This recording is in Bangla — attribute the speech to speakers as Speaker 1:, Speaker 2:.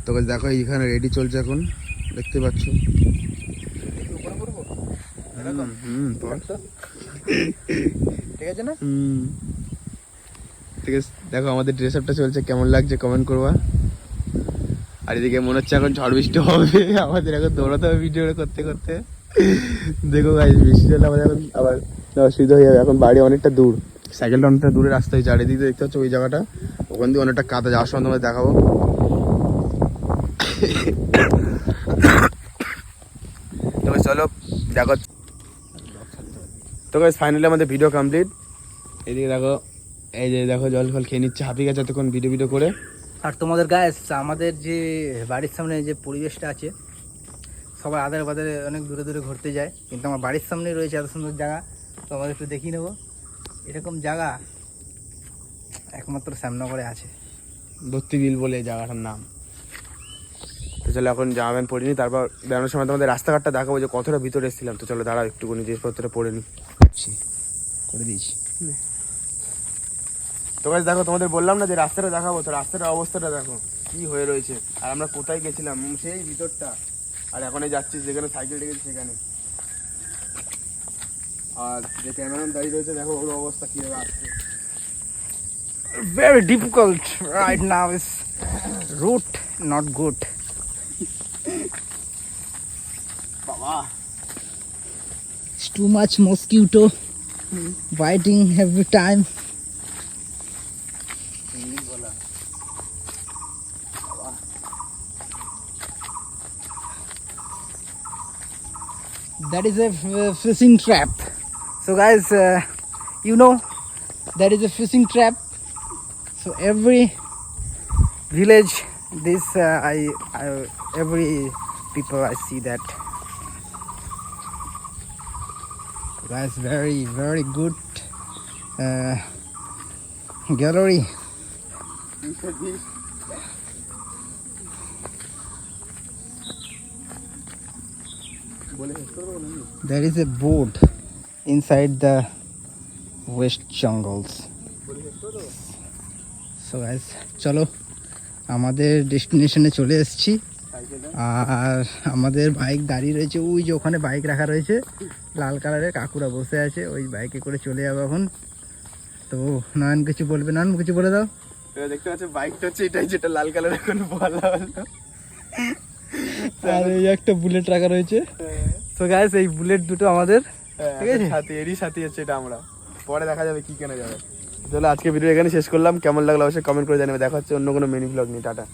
Speaker 1: তো দেখো এইখানে রেডি চলছে এখন, দেখতে পাচ্ছ।
Speaker 2: ঠিক আছে না?
Speaker 1: ঠিক আছে, দেখো আমাদের ড্রেস আপটা চলছে, কেমন লাগছে কমেন্ট করবা। আর এদিকে মনে হচ্ছে এখন ঝড় বৃষ্টি হবে, আমাদের এখন দৌড়াতে হবে ভিডিও করতে করতে। দেখো গাইস, বৃষ্টি হলে আমাদের এখন আবার অসুবিধা হয়ে যাবে। এখন বাড়ি অনেকটা দূর, সাইকেলটা অনেকটা দূরে রাস্তা হয়েছে। আর এদিকে দেখতে পাচ্ছ ওই জায়গাটা, ওখান দিয়ে অনেকটা কাদা, যাওয়ার সময় তোমাদের দেখাবো। তো চলো দেখো। তো গাইস ফাইনালি আমাদের ভিডিও কমপ্লিট। এদিকে দেখো, এই যে দেখো জল ফল খেয়ে নিচ্ছে, হাঁপিয়ে গেছে এতক্ষণ ভিডিও করে।
Speaker 2: আর তোমাদের গাইস, আমাদের যে বাড়ির সামনে যে পরিবেশটা আছে, সবাই আদারে বাদারে অনেক দূরে দূরে ঘুরতে যায়, কিন্তু আমার বাড়ির সামনেই রয়েছে এত সুন্দর জায়গা। তো আমাদের একটু দেখিয়ে নেবো, এরকম জায়গা একমাত্র শ্যামনগরে আছে।
Speaker 1: দত্তি বিল বলে এই জায়গাটার নাম। তো চলো এখন জামা প্যান্ট পরিনি, তারপর বেরোনোর সময় তোমাদের রাস্তাঘাটটা দেখাবো যে কতটা ভিতরে এসেছিলাম। তো চলো দাঁড়াও একটুখানি জিনিসপত্রটা পরে নি,
Speaker 2: করে দিয়েছি।
Speaker 1: তো গাইস দেখো, তোমাদের বললাম না যে রাস্তাটা দেখাবো, তো রাস্তাটার অবস্থাটা দেখো কি হয়ে রয়েছে। আর আমরা কোথায় গেছিলাম, সেই ভিতরটা। আর এখনই যাচ্ছি যেখানে সাইকেল ডেকেছি সেখানে। আর যে ক্যামেরাম্যান দাঁড়িয়ে রয়েছে, দেখো ওর অবস্থা কিভাবে আসছে।
Speaker 2: Very difficult right now, is route not good.
Speaker 1: বাবা,
Speaker 2: It's too much mosquito biting every time. That is a fishing trap. So guys, you know that is a fishing trap. So every village, this every people I see that. Guys, very good gallery. There is a boat inside the west jungles. So guys, চলো আমাদের ডেস্টিনেশনে চলে এসেছি। আর আমাদের বাইক দাঁড়িয়ে রয়েছে, ওই যে ওখানে বাইক রাখা রয়েছে লাল কালারের, কাকুরা বসে আছে, ওই বাইকে করে চলে যাবো এখন। তো নয়ন কিছু বলবে? নয়ন কিছু বলে দাও।
Speaker 1: দেখতে পাচ্ছ বাইকটা হচ্ছে এটাই, যেটা লাল কালারের এখন বলা হলো।
Speaker 2: আর এই একটা বুলেট রাখা রয়েছে। তো গাইস, এই বুলেট দুটো আমাদের, ঠিক আছে,
Speaker 1: সাথে এরই সাথে হচ্ছে এটা। আমরা পরে দেখা যাবে কি কেনা যাবে। চলো আজকে ভিডিও এখানে শেষ করলাম। কেমন লাগলো অবশ্যই কমেন্ট করে জানাবে। দেখা হচ্ছে অন্য কোনো মিনি ব্লগ নিয়ে। টাটা।